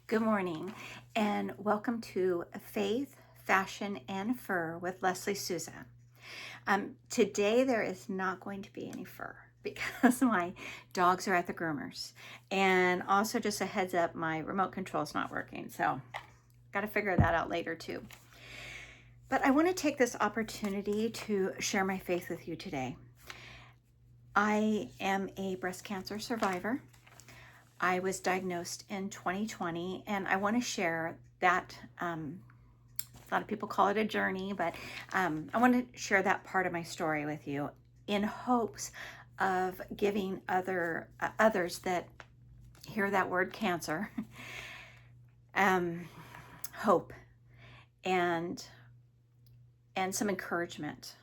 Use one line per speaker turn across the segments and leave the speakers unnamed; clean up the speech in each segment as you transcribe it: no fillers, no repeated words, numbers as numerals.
Good morning, and welcome to Faith, Fashion, and Fur with Leslie Souza. Today, there is not going to be any fur because my dogs are at the groomers. And also, just a heads up, my remote control is not working, so got to figure that out later too. But I want to take this opportunity to share my faith with you today. I am a breast cancer survivor. I was diagnosed in 2020, and I want to share that. A lot of people call it a journey, but I want to share that part of my story with you in hopes of giving others that hear that word cancer hope and some encouragement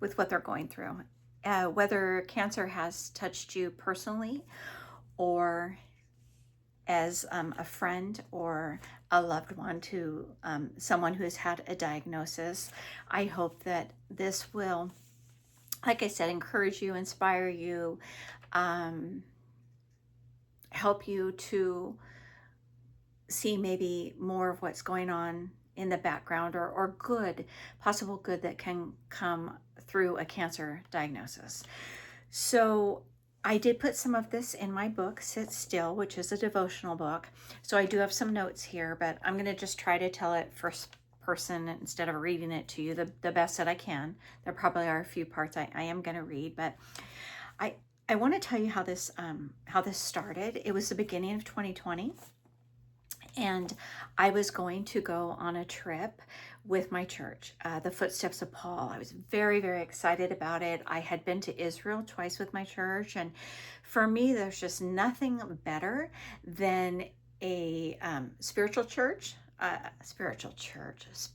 with what they're going through. Whether cancer has touched you personally or as a friend or a loved one to someone who has had a diagnosis, I hope that this will, like I said, encourage you, inspire you, help you to see maybe more of what's going on in the background or good, possible good that can come through a cancer diagnosis. So I did put some of this in my book, Sit Still, which is a devotional book. So I do have some notes here, but I'm going to just try to tell it first person instead of reading it to you the best that I can. There probably are a few parts I am going to read, but I want to tell you how this started. It was the beginning of 2020. And I was going to go on a trip with my church, the Footsteps of Paul. I was very, very excited about it. I had been to Israel twice with my church. And for me, there's just nothing better than a spiritual trip. It's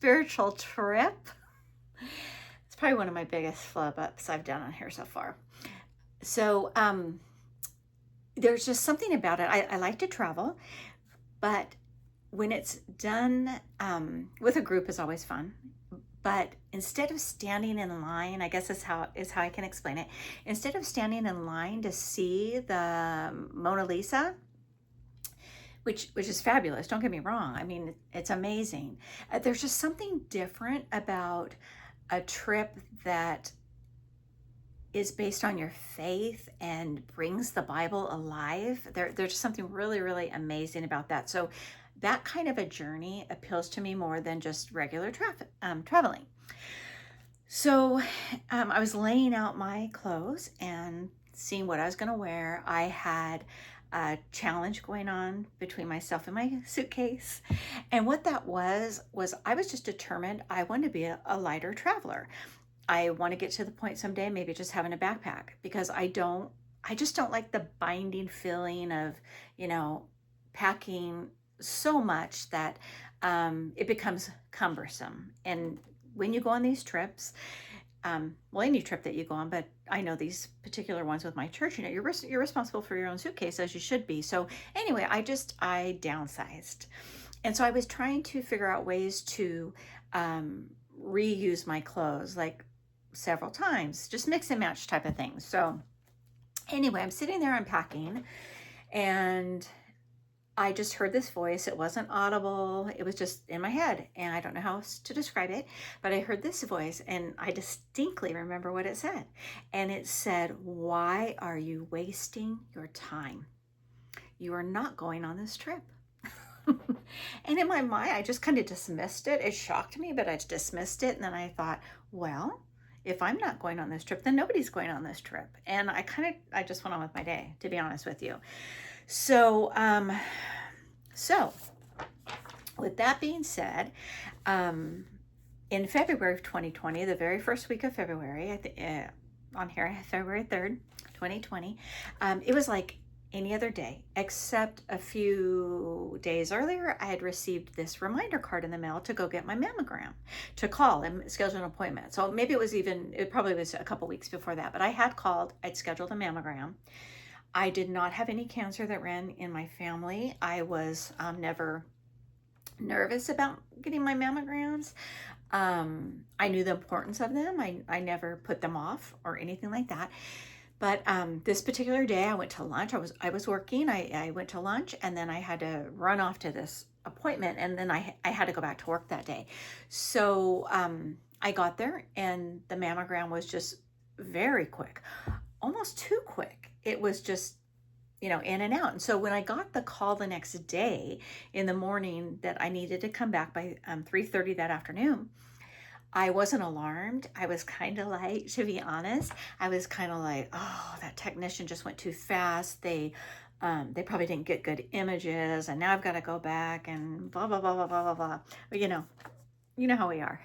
probably one of my biggest flub ups I've done on here so far. So there's just something about it. I like to travel, but when it's done with a group is always fun. But instead of standing in line, I guess is how I can explain it. Instead of standing in line to see the Mona Lisa, which is fabulous, don't get me wrong. I mean, it's amazing. There's just something different about a trip that is based on your faith and brings the Bible alive. There's something really, really amazing about that. So that kind of a journey appeals to me more than just regular traveling. So I was laying out my clothes and seeing what I was going to wear. I had a challenge going on between myself and my suitcase. And what that was I was just determined I wanted to be a lighter traveler. I want to get to the point someday, maybe just having a backpack, because I just don't like the binding feeling of, packing so much that it becomes cumbersome. And when you go on these trips, well, any trip that you go on, but I know these particular ones with my church, you're responsible for your own suitcase, as you should be. So anyway, I downsized. And so I was trying to figure out ways to reuse my clothes, like several times, just mix and match type of thing. So anyway, I'm sitting there unpacking, and I just heard this voice. It wasn't audible. It was just in my head, and I don't know how else to describe it, but I heard this voice, and I distinctly remember what it said. And it said, "Why are you wasting your time? You are not going on this trip." And in my mind, I just kind of dismissed it. It shocked me, but I dismissed it. And then I thought, well, if I'm not going on this trip, then nobody's going on this trip. And I just went on with my day, to be honest with you. So, with that being said, in February of 2020, the very first week of February, on here, February 3rd, 2020, it was like any other day, except a few days earlier, I had received this reminder card in the mail to go get my mammogram, to call and schedule an appointment. So maybe it probably was a couple weeks before that, but I had called, I'd scheduled a mammogram. I did not have any cancer that ran in my family. I was never nervous about getting my mammograms. I knew the importance of them. I never put them off or anything like that. But this particular day I went to lunch. I was working. I went to lunch, and then I had to run off to this appointment, and then I had to go back to work that day. So I got there, and the mammogram was just very quick, almost too quick. It was just, in and out. And so when I got the call the next day in the morning that I needed to come back by 3:30 that afternoon, I wasn't alarmed. I was kind of like, to be honest, I was kind of like, oh, that technician just went too fast. They probably didn't get good images, and now I've got to go back and blah blah blah blah blah blah blah. But you know how we are.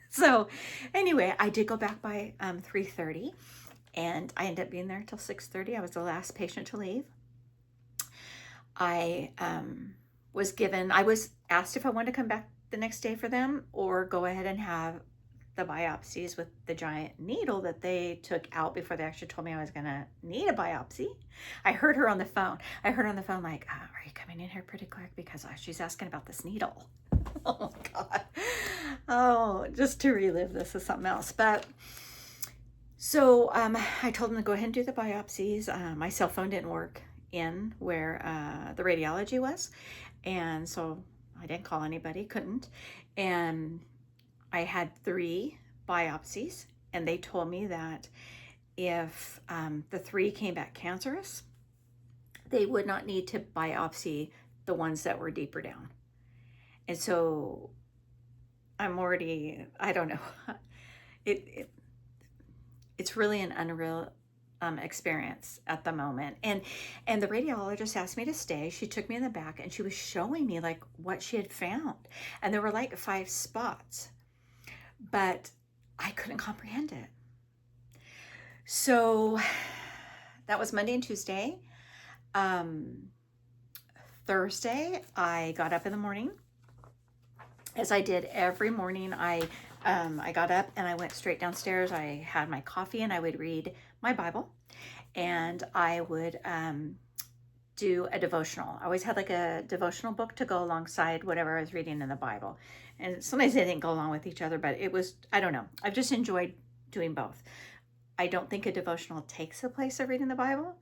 So anyway, I did go back by 3:30, and I ended up being there until 6:30. I was the last patient to leave. I was asked if I wanted to come back the next day for them or go ahead and have the biopsies with the giant needle that they took out before they actually told me I was going to need a biopsy. I heard her on the phone. Like, are you coming in here pretty quick? Because she's asking about this needle. Oh my God. Oh, just to relive this is something else. But so I told them to go ahead and do the biopsies. My cell phone didn't work in where the radiology was. And so I didn't call anybody, couldn't. And I had 3 biopsies, and they told me that if the 3 came back cancerous, they would not need to biopsy the ones that were deeper down. And so I'm already, I don't know. It's really an unreal experience at the moment. And the radiologist asked me to stay. She took me in the back and she was showing me like what she had found. And there were like 5 spots, but I couldn't comprehend it. So that was Monday and Tuesday. Thursday, I got up in the morning, as I did every morning. I got up and I went straight downstairs. I had my coffee and I would read my Bible, and I would do a devotional. I always had like a devotional book to go alongside whatever I was reading in the Bible. And sometimes they didn't go along with each other, but it was, I don't know. I've just enjoyed doing both. I don't think a devotional takes the place of reading the Bible,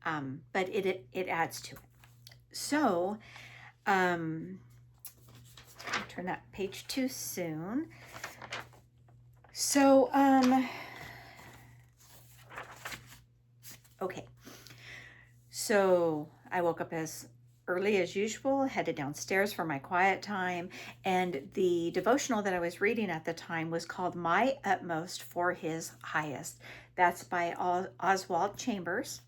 but it adds to it. So, I turn that page too soon. So, okay. So I woke up as early as usual, headed downstairs for my quiet time, and the devotional that I was reading at the time was called My Utmost for His Highest. That's by Oswald Chambers,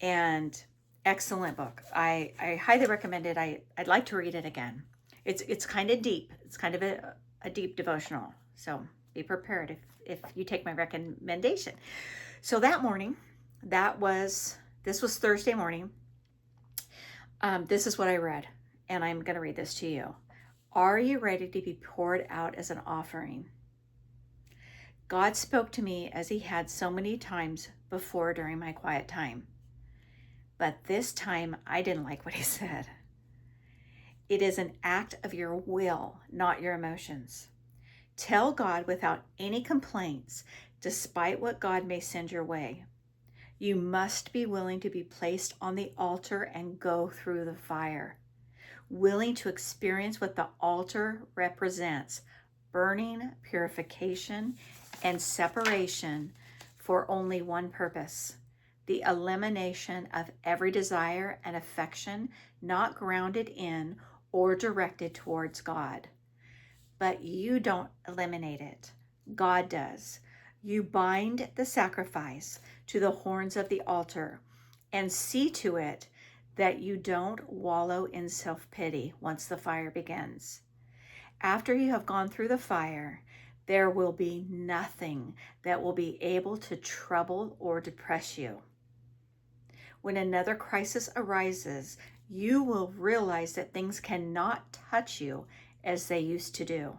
and excellent book. I highly recommend it. I'd like to read it again. It's kind of deep. It's kind of a deep devotional. So be prepared if you take my recommendation. So that morning, this was Thursday morning. This is what I read, and I'm going to read this to you. Are you ready to be poured out as an offering? God spoke to me as he had so many times before during my quiet time. But this time I didn't like what he said. It is an act of your will, not your emotions. Tell God without any complaints, despite what God may send your way. You must be willing to be placed on the altar and go through the fire, willing to experience what the altar represents, burning, purification, and separation for only one purpose, the elimination of every desire and affection not grounded in or directed towards God. But you don't eliminate it. God does. You bind the sacrifice to the horns of the altar and see to it that you don't wallow in self-pity once the fire begins. After you have gone through the fire, there will be nothing that will be able to trouble or depress you. When another crisis arises, you will realize that things cannot touch you as they used to do.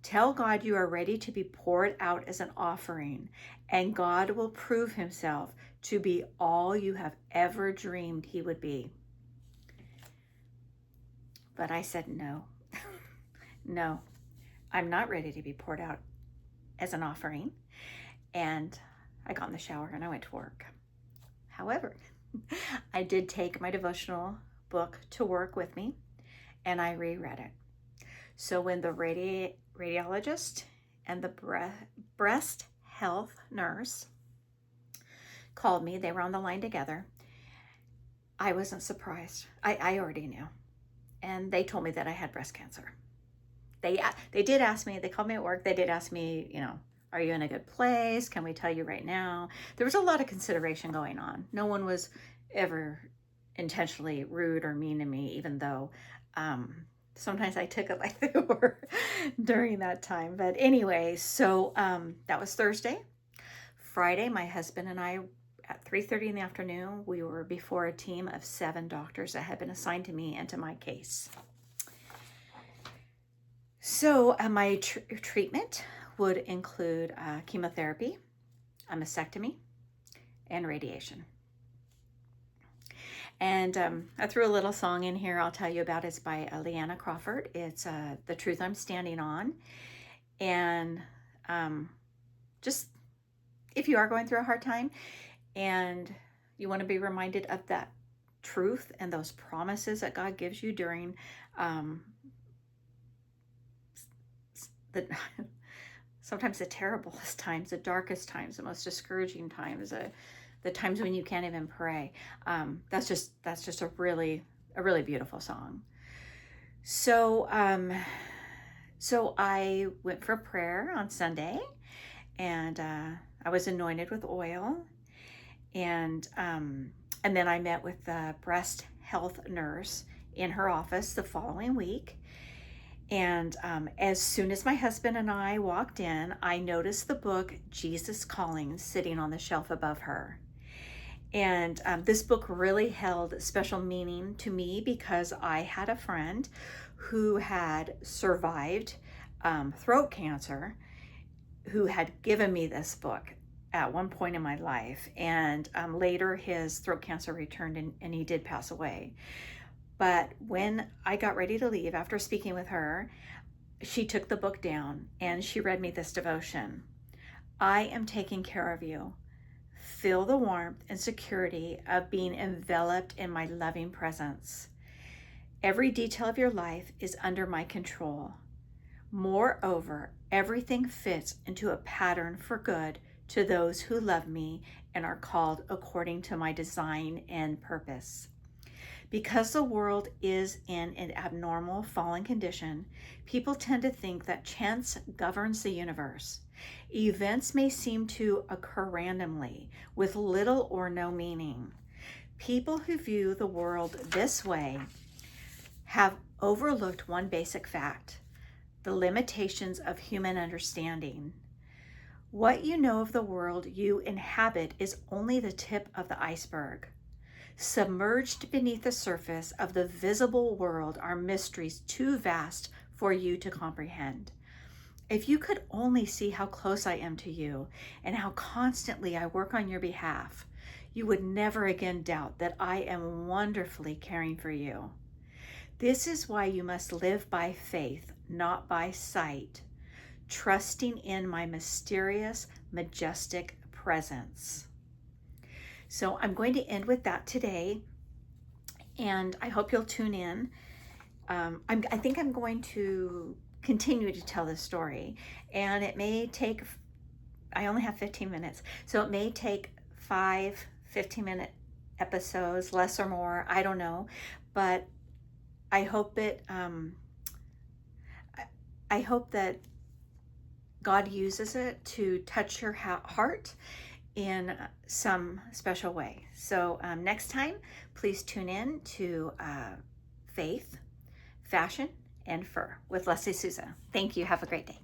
Tell God you are ready to be poured out as an offering, and God will prove himself to be all you have ever dreamed he would be. But I said no. No, I'm not ready to be poured out as an offering. And I got in the shower and I went to work. However, I did take my devotional book to work with me and I reread it. So when the radiologist and the breast health nurse called me, they were on the line together, I wasn't surprised. I already knew. And they told me that I had breast cancer. They did ask me, they called me at work, they did ask me, are you in a good place? Can we tell you right now? There was a lot of consideration going on. No one was ever intentionally rude or mean to me, even though sometimes I took it like they were during that time. But anyway, so that was Thursday. Friday, my husband and I, at 3:30 in the afternoon, we were before a team of 7 doctors that had been assigned to me and to my case. So my treatment would include chemotherapy, a mastectomy, and radiation. And I threw a little song in here I'll tell you about. It's by Leanna Crawford. It's The Truth I'm Standing On. And just if you are going through a hard time and you want to be reminded of that truth and those promises that God gives you during sometimes the terriblest times, the darkest times, the most discouraging times, the times when you can't even pray. That's just a really beautiful song. So I went for prayer on Sunday, and I was anointed with oil, and then I met with the breast health nurse in her office the following week. And as soon as my husband and I walked in, I noticed the book Jesus Calling sitting on the shelf above her. And this book really held special meaning to me because I had a friend who had survived throat cancer who had given me this book at one point in my life. And later his throat cancer returned and he did pass away. But when I got ready to leave after speaking with her, she took the book down and she read me this devotion. I am taking care of you. Feel the warmth and security of being enveloped in my loving presence. Every detail of your life is under my control. Moreover, everything fits into a pattern for good to those who love me and are called according to my design and purpose. Because the world is in an abnormal fallen condition, people tend to think that chance governs the universe. Events may seem to occur randomly, with little or no meaning. People who view the world this way have overlooked one basic fact: the limitations of human understanding. What you know of the world you inhabit is only the tip of the iceberg. Submerged beneath the surface of the visible world are mysteries too vast for you to comprehend. If you could only see how close I am to you and how constantly I work on your behalf, you would never again doubt that I am wonderfully caring for you. This is why you must live by faith, not by sight, trusting in my mysterious, majestic presence. So I'm going to end with that today, and I hope you'll tune in. I think I'm going to continue to tell this story, and it may take, I only have 15 minutes, so it may take 5 15-minute episodes, less or more, I don't know, but I hope that God uses it to touch your heart in some special way. So next time, please tune in to Faith, Fashion, and Fur with Leslie Souza. Thank you. Have a great day.